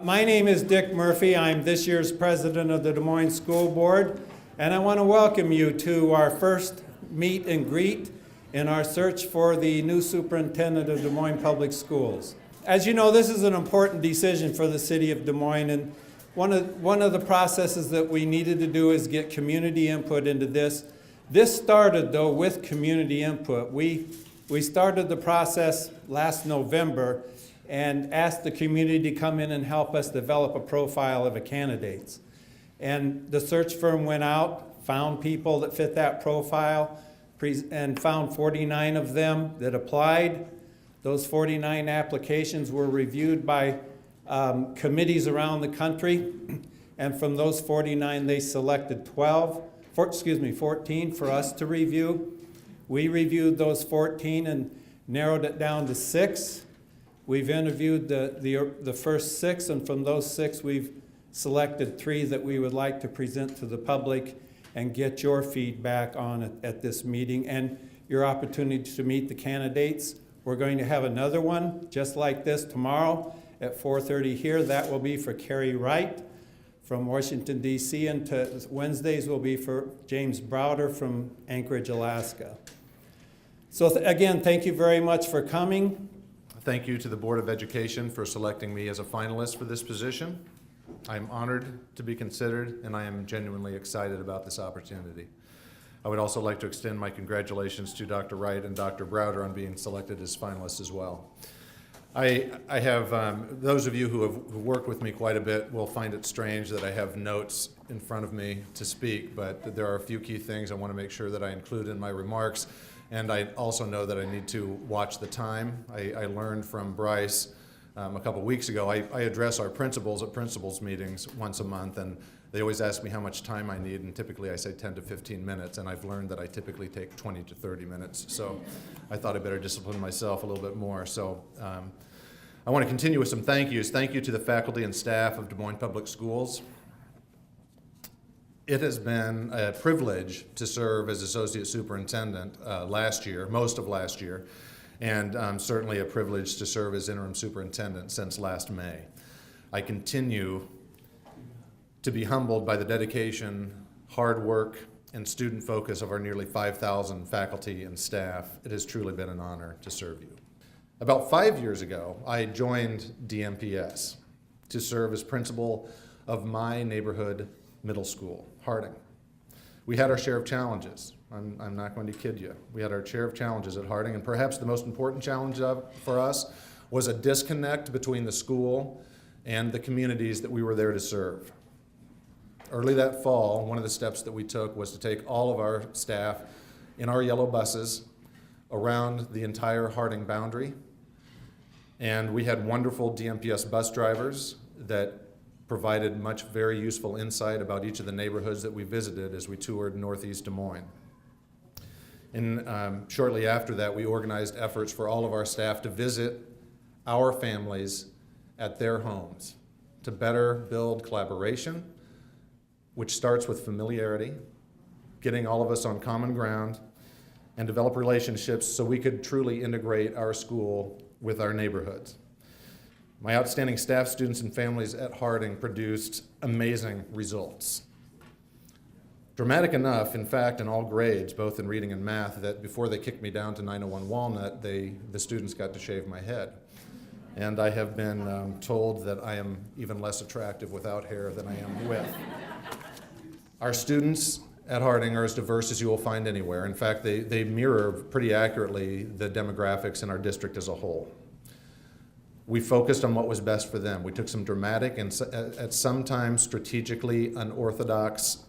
My name is Dick Murphy. I'm this year's president of the Des Moines School Board, and I want to welcome you to our first meet and greet in our search for the new superintendent of Des Moines Public Schools. As you know, this is an important decision for the city of Des Moines, and one of the processes that we needed to do is get community input into this. This started, though, with community input. We started the process last November and asked the community to come in and help us develop a profile of the candidates. And the search firm went out, found people that fit that profile, and found 49 of them that applied. Those 49 applications were reviewed by committees around the country, and from those 49, they selected 14 for us to review. We reviewed those 14 and narrowed it down to 6. We've interviewed the first 6, and from those 6, we've selected 3 that we would like to present to the public and get your feedback on at this meeting and your opportunity to meet the candidates. We're going to have another one just like this tomorrow at 4:30 here. That will be for Carrie Wright from Washington, D.C., and Wednesdays will be for James Browder from Anchorage, Alaska. So again, thank you very much for coming. Thank you to the Board of Education for selecting me as a finalist for this position. I am honored to be considered, and I am genuinely excited about this opportunity. I would also like to extend my congratulations to Dr. Wright and Dr. Browder on being selected as finalists as well. I have, those of you who have worked with me quite a bit will find it strange that I have notes in front of me to speak, but there are a few key things I want to make sure that I include in my remarks. And I also know that I need to watch the time. I learned from Bryce a couple weeks ago. I address our principals at principals meetings once a month, and they always ask me how much time I need, and typically I say 10 to 15 minutes, and I've learned that I typically take 20 to 30 minutes. So I thought I better discipline myself a little bit more. So I want to continue with some thank yous. Thank you to the faculty and staff of Des Moines Public Schools. It has been a privilege to serve as associate superintendent last year, most of last year, and certainly a privilege to serve as interim superintendent since last May. I continue to be humbled by the dedication, hard work, and student focus of our nearly 5,000 faculty and staff. It has truly been an honor to serve you. About 5 years ago, I joined DMPS to serve as principal of my neighborhood middle school, Harding. We had our share of challenges. I'm not going to kid you. We had our share of challenges at Harding, and perhaps the most important challenge for us was a disconnect between the school and the communities that we were there to serve. Early that fall, one of the steps that we took was to take all of our staff in our yellow buses around the entire Harding boundary, and we had wonderful DMPS bus drivers that provided much very useful insight about each of the neighborhoods that we visited as we toured Northeast Des Moines. And shortly after that, we organized efforts for all of our staff to visit our families at their homes to better build collaboration, which starts with familiarity, getting all of us on common ground, and develop relationships so we could truly integrate our school with our neighborhoods. My outstanding staff, students, and families at Harding produced amazing results. Dramatic enough, in fact, in all grades, both in reading and math, that before they kicked me down to 901 Walnut, the students got to shave my head. And I have been told that I am even less attractive without hair than I am with. Our students at Harding are as diverse as you will find anywhere. In fact, they mirror pretty accurately the demographics in our district as a whole. We focused on what was best for them. We took some dramatic and at sometimes strategically unorthodox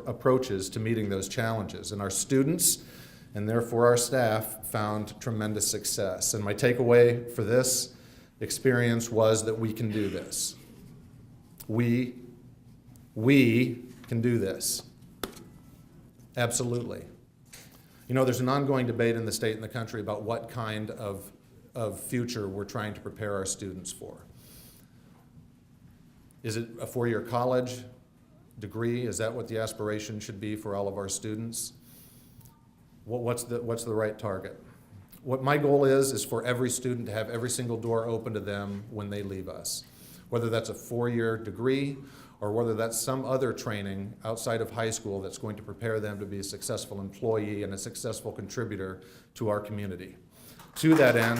approaches to meeting those challenges. And our students, and therefore our staff, found tremendous success. And my takeaway for this experience was that we can do this. We can do this. Absolutely. You know, there's an ongoing debate in the state and the country about what kind of future we're trying to prepare our students for. Is it a four-year college degree? Is that what the aspiration should be for all of our students? What's the right target? What my goal is for every student to have every single door open to them when they leave us. whether that's a 4-year degree or whether that's some other training outside of high school that's going to prepare them to be a successful employee and a successful contributor to our community. To that end,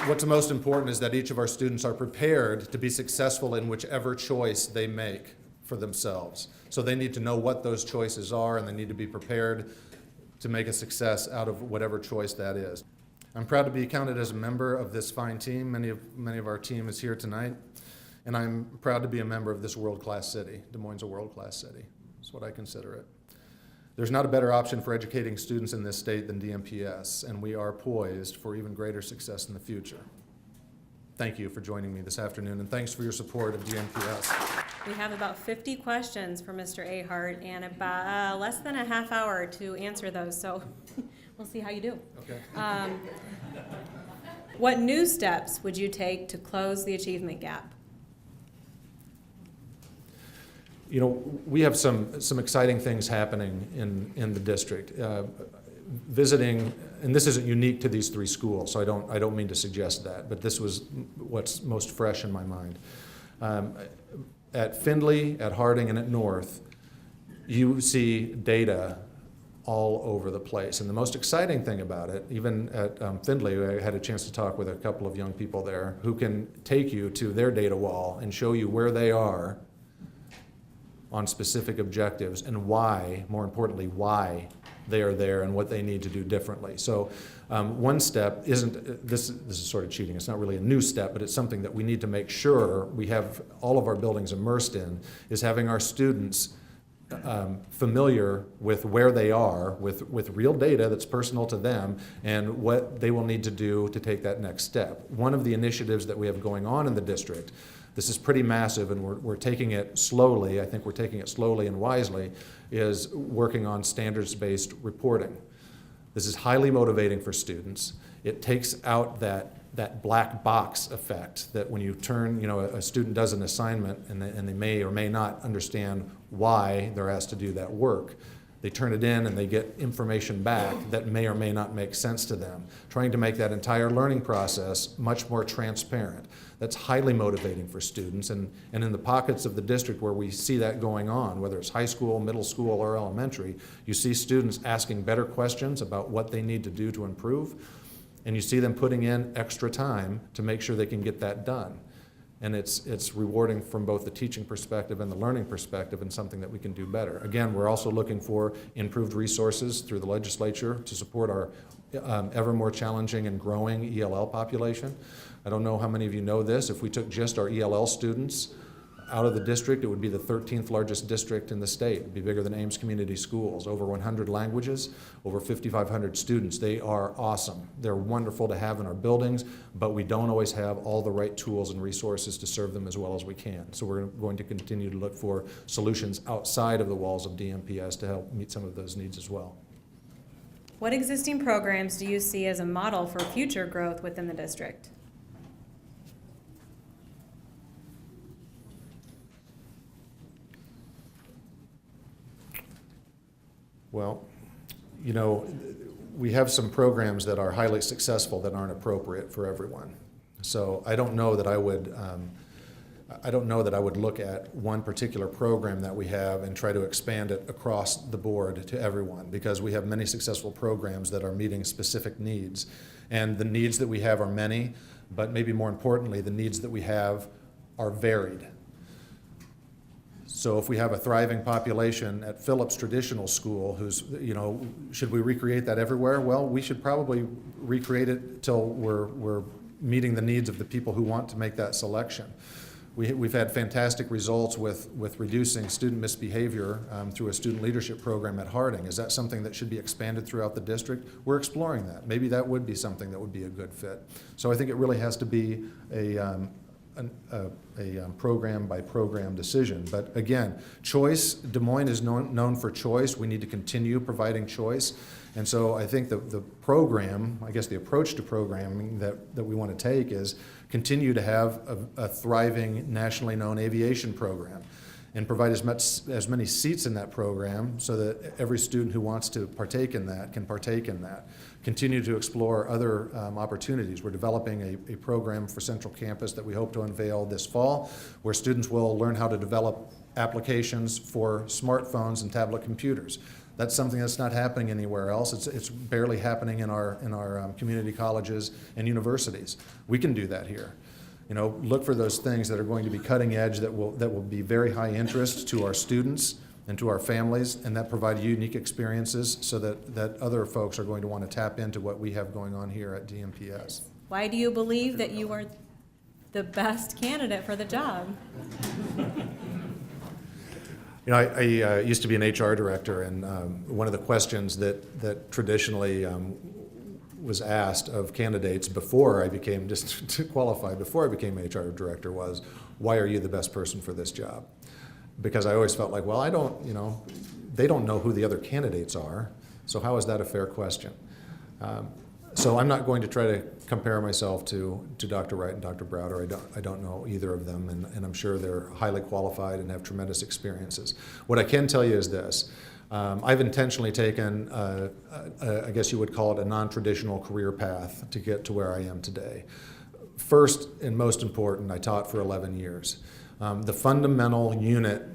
what's most important is that each of our students are prepared to be successful in whichever choice they make for themselves. So they need to know what those choices are, and they need to be prepared to make a success out of whatever choice that is. I'm proud to be counted as a member of this fine team. Many of our team is here tonight, and I'm proud to be a member of this world-class city. Des Moines is a world-class city. That's what I consider it. There's not a better option for educating students in this state than DMPS, and we are poised for even greater success in the future. Thank you for joining me this afternoon, and thanks for your support of DMPS. We have about 50 questions for Mr. Ahart and about less than a half hour to answer those, so we'll see how you do. Okay. What new steps would you take to close the achievement gap? You know, we have some exciting things happening in the district. Visiting, and this isn't unique to these 3 schools, so I don't mean to suggest that, but this was what's most fresh in my mind. At Findlay, at Harding, and at North, you see data all over the place. And the most exciting thing about it, even at Findlay, I had a chance to talk with a couple of young people there who can take you to their data wall and show you where they are on specific objectives and why, more importantly, why they are there and what they need to do differently. So one step isn't, this is sort of cheating, it's not really a new step, but it's something that we need to make sure we have all of our buildings immersed in, is having our students familiar with where they are, with real data that's personal to them, and what they will need to do to take that next step. One of the initiatives that we have going on in the district, this is pretty massive, and we're taking it slowly, I think we're taking it slowly and wisely, is working on standards-based reporting. This is highly motivating for students. It takes out that black box effect that when you turn, you know, a student does an assignment and they may or may not understand why they're asked to do that work. They turn it in and they get information back that may or may not make sense to them. Trying to make that entire learning process much more transparent. That's highly motivating for students, and in the pockets of the district where we see that going on, whether it's high school, middle school, or elementary, you see students asking better questions about what they need to do to improve, and you see them putting in extra time to make sure they can get that done. And it's rewarding from both the teaching perspective and the learning perspective, and something that we can do better. Again, we're also looking for improved resources through the legislature to support our ever more challenging and growing ELL population. I don't know how many of you know this. If we took just our ELL students out of the district, it would be the 13th largest district in the state. It'd be bigger than Ames Community Schools. Over 100 languages, over 5,500 students. They are awesome. They're wonderful to have in our buildings, but we don't always have all the right tools and resources to serve them as well as we can. So we're going to continue to look for solutions outside of the walls of DMPS to help meet some of those needs as well. What existing programs do you see as a model for future growth within the district? Well, you know, we have some programs that are highly successful that aren't appropriate for everyone. So I don't know that I would look at one particular program that we have and try to expand it across the board to everyone, because we have many successful programs that are meeting specific needs. And the needs that we have are many, but maybe more importantly, the needs that we have are varied. So if we have a thriving population at Phillips Traditional School, who's, you know, should we recreate that everywhere? Well, we should probably recreate it till we're meeting the needs of the people who want to make that selection. We've had fantastic results with reducing student misbehavior through a student leadership program at Harding. Is that something that should be expanded throughout the district? We're exploring that. Maybe that would be something that would be a good fit. So I think it really has to be a program by program decision. But again, choice, Des Moines is known for choice. We need to continue providing choice. And so I think the program, I guess the approach to programming that we want to take is continue to have a thriving nationally known aviation program. and provide as many seats in that program so that every student who wants to partake in that can partake in that. Continue to explore other opportunities. We're developing a program for Central Campus that we hope to unveil this fall, where students will learn how to develop applications for smartphones and tablet computers. That's something that's not happening anywhere else. It's barely happening in our community colleges and universities. We can do that here. You know, look for those things that are going to be cutting edge, that will be very high interest to our students and to our families, and that provide unique experiences so that other folks are going to want to tap into what we have going on here at DMPS. Why do you believe that you are the best candidate for the job? You know, I used to be an HR director, and one of the questions that traditionally was asked of candidates before I became, just to qualify, before I became HR director was, why are you the best person for this job? Because I always felt like, well, they don't know who the other candidates are, so how is that a fair question? So I'm not going to try to compare myself to Dr. Wright and Dr. Browder. I don't know either of them, and I'm sure they're highly qualified and have tremendous experiences. What I can tell you is this. I've intentionally taken, I guess you would call it a non-traditional career path to get to where I am today. First and most important, I taught for 11 years. The fundamental unit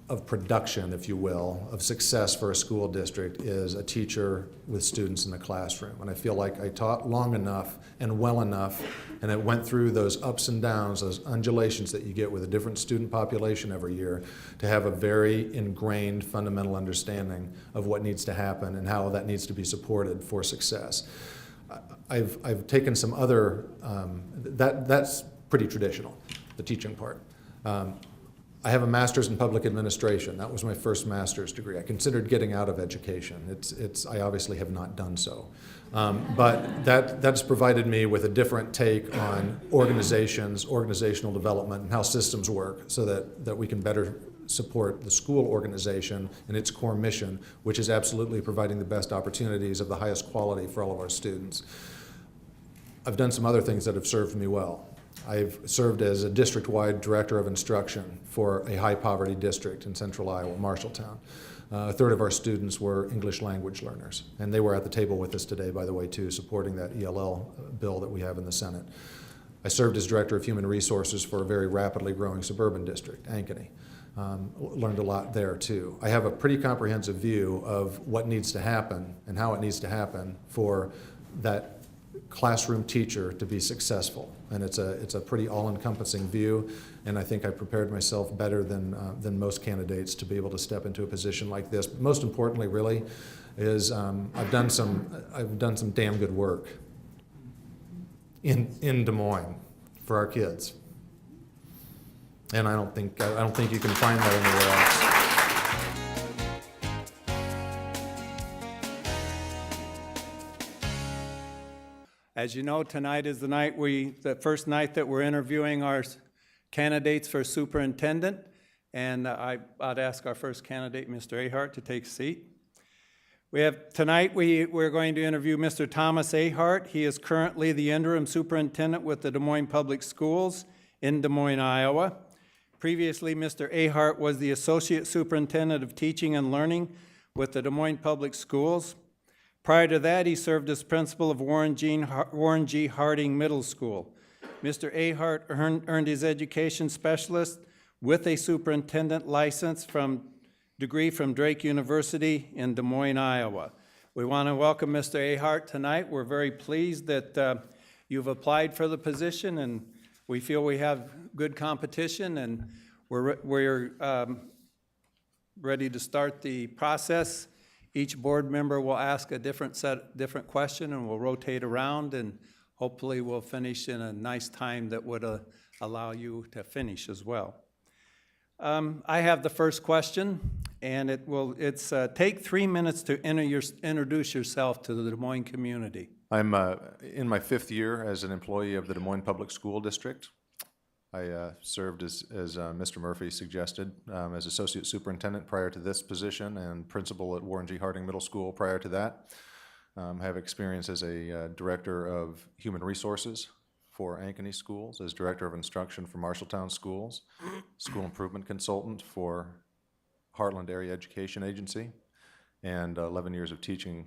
of production, if you will, of success for a school district is a teacher with students in the classroom. And I feel like I taught long enough and well enough, and it went through those ups and downs, those undulations that you get with a different student population every year, to have a very ingrained fundamental understanding of what needs to happen and how that needs to be supported for success. I've taken some other, that's pretty traditional, the teaching part. I have a master's in public administration. That was my first master's degree. I considered getting out of education. I obviously have not done so. But that's provided me with a different take on organizations, organizational development, and how systems work so that we can better support the school organization and its core mission, which is absolutely providing the best opportunities of the highest quality for all of our students. I've done some other things that have served me well. I've served as a district-wide director of instruction for a high-poverty district in central Iowa, Marshalltown. A third of our students were English language learners, and they were at the table with us today, by the way, too, supporting that ELL bill that we have in the Senate. I served as director of human resources for a very rapidly growing suburban district, Ankeny. Learned a lot there, too. I have a pretty comprehensive view of what needs to happen and how it needs to happen for that classroom teacher to be successful, and it's a pretty all-encompassing view, and I think I prepared myself better than most candidates to be able to step into a position like this. But most importantly, really, is I've done some damn good work in Des Moines for our kids, and I don't think you can find that anywhere else. As you know, tonight is the first night that we're interviewing our candidates for superintendent, and I'd ask our first candidate, Mr. Ahart, to take a seat. Tonight we're going to interview Mr. Thomas Ahart. He is currently the interim superintendent with the Des Moines Public Schools in Des Moines, Iowa. Previously, Mr. Ahart was the associate superintendent of teaching and learning with the Des Moines Public Schools. Prior to that, he served as principal of Warren G. Harding Middle School. Mr. Ahart earned his education specialist with a superintendent license degree from Drake University in Des Moines, Iowa. We want to welcome Mr. Ahart tonight. We're very pleased that you've applied for the position, and we feel we have good competition, and we're ready to start the process. Each board member will ask a different question, and we'll rotate around, and hopefully we'll finish in a nice time that would allow you to finish as well. I have the first question, and it's take 3 minutes to introduce yourself to the Des Moines community. I'm in my 5th year as an employee of the Des Moines Public School District. I served, as Mr. Murphy suggested, as associate superintendent prior to this position and principal at Warren G. Harding Middle School prior to that. I have experience as a director of human resources for Ankeny Schools, as Director of Instruction for Marshalltown Schools, School Improvement Consultant for Heartland Area Education Agency, and 11 years of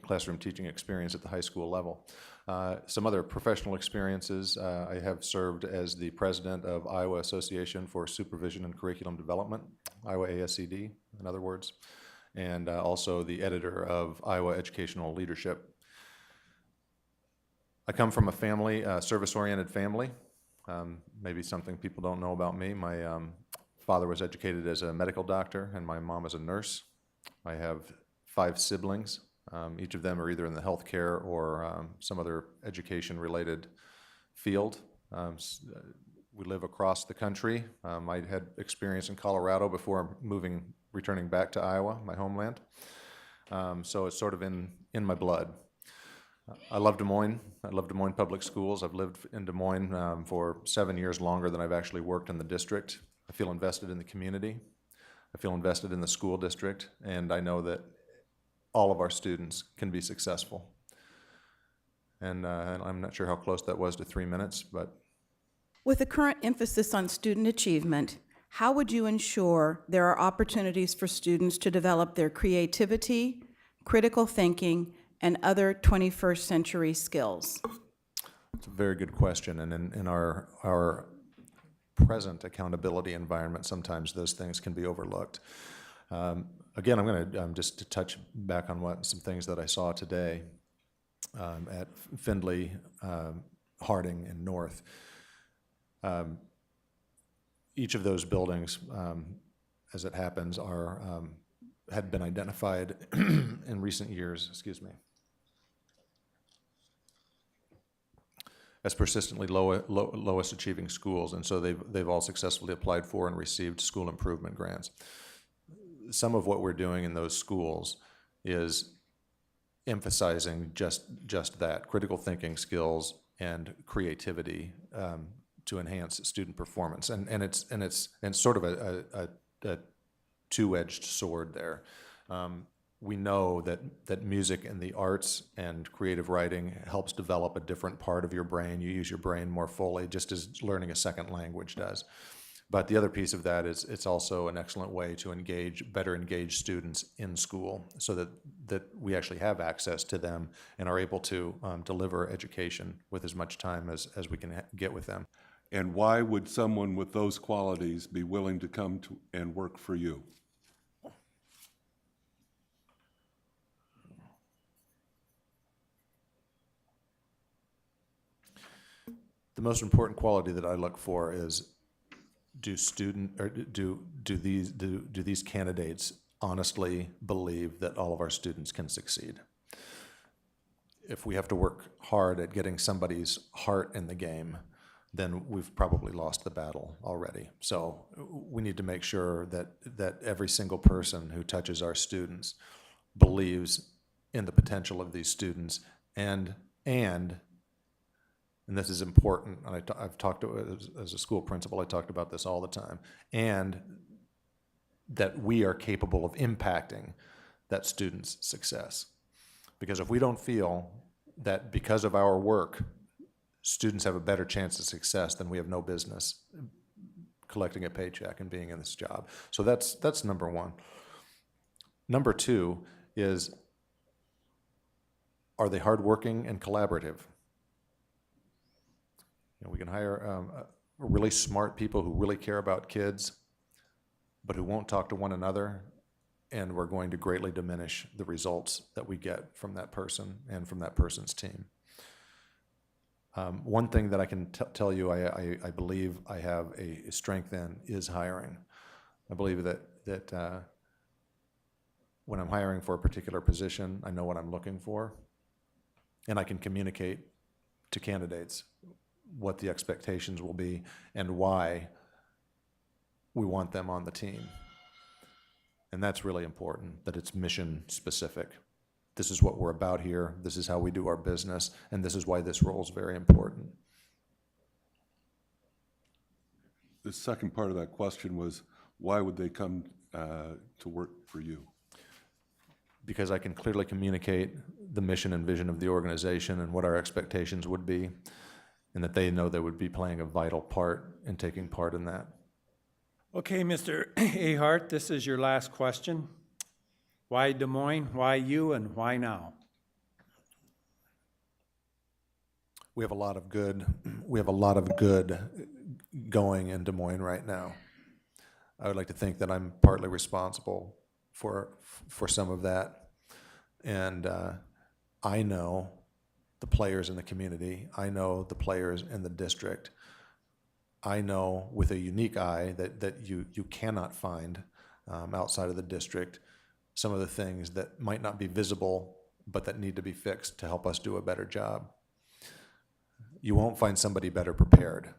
classroom teaching experience at the high school level. Some other professional experiences, I have served as the president of Iowa Association for Supervision and Curriculum Development, Iowa ASCD, in other words, and also the editor of Iowa Educational Leadership. I come from a family, service-oriented family. Maybe something people don't know about me. My father was educated as a medical doctor, and my mom is a nurse. I have 5 siblings. Each of them are either in the healthcare or some other education-related field. We live across the country. I had experience in Colorado before returning back to Iowa, my homeland. So it's sort of in my blood. I love Des Moines. I love Des Moines Public Schools. I've lived in Des Moines for 7 years longer than I've actually worked in the district. I feel invested in the community. I feel invested in the school district, and I know that all of our students can be successful. And I'm not sure how close that was to 3 minutes, but. With the current emphasis on student achievement, how would you ensure there are opportunities for students to develop their creativity, critical thinking, and other 21st century skills? It's a very good question, and in our present accountability environment, sometimes those things can be overlooked. Again, I'm going to just to touch back on some things that I saw today at Findlay, Harding, and North. Each of those buildings, as it happens, had been identified in recent years, as persistently lowest achieving schools, and so they've all successfully applied for and received school improvement grants. Some of what we're doing in those schools is emphasizing just that, critical thinking skills and creativity to enhance student performance, and it's sort of a two-edged sword there. We know that music and the arts and creative writing helps develop a different part of your brain. You use your brain more fully, just as learning a second language does. But the other piece of that is it's also an excellent way to better engage students in school, so that we actually have access to them and are able to deliver education with as much time as we can get with them. And why would someone with those qualities be willing to come to and work for you? The most important quality that I look for is, do these candidates honestly believe that all of our students can succeed? If we have to work hard at getting somebody's heart in the game, then we've probably lost the battle already. So we need to make sure that every single person who touches our students believes in the potential of these students, and this is important, and I've talked to, as a school principal, I talked about this all the time, and that we are capable of impacting that student's success. Because if we don't feel that because of our work, students have a better chance of success, then we have no business collecting a paycheck and being in this job. So that's number one. Number two is, are they hardworking and collaborative? We can hire really smart people who really care about kids, but who won't talk to one another, and we're going to greatly diminish the results that we get from that person and from that person's team. One thing that I can tell you I believe I have a strength in is hiring. I believe that when I'm hiring for a particular position, I know what I'm looking for, and I can communicate to candidates what the expectations will be and why we want them on the team. And that's really important, that it's mission specific. This is what we're about here, this is how we do our business, and this is why this role is very important. The second part of that question was, why would they come to work for you? Because I can clearly communicate the mission and vision of the organization and what our expectations would be. and that they know they would be playing a vital part in taking part in that. Okay, Mr. Ahart, this is your last question. Why Des Moines, why you, and why now? We have a lot of good going in Des Moines right now. I would like to think that I'm partly responsible for some of that. And I know the players in the community. I know the players in the district. I know with a unique eye that you cannot find outside of the district some of the things that might not be visible but that need to be fixed to help us do a better job. You won't find somebody better prepared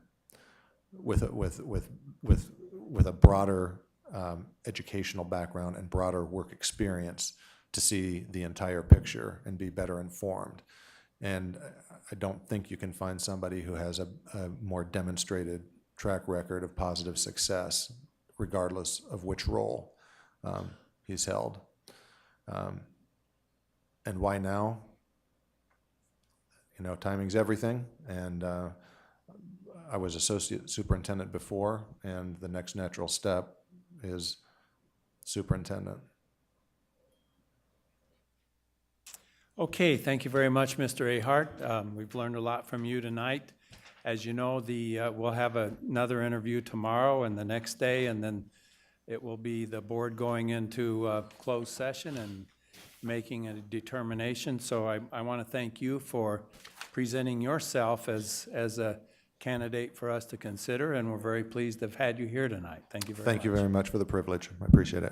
with a broader educational background and broader work experience to see the entire picture and be better informed. And I don't think you can find somebody who has a more demonstrated track record of positive success, regardless of which role he's held. And why now? You know, timing's everything, and I was associate superintendent before, and the next natural step is superintendent. Okay, thank you very much, Mr. Ahart. We've learned a lot from you tonight. As you know, we'll have another interview tomorrow and the next day, and then it will be the board going into closed session and making a determination. So I want to thank you for presenting yourself as a candidate for us to consider, and we're very pleased to have had you here tonight. Thank you very much. Thank you very much for the privilege. I appreciate it.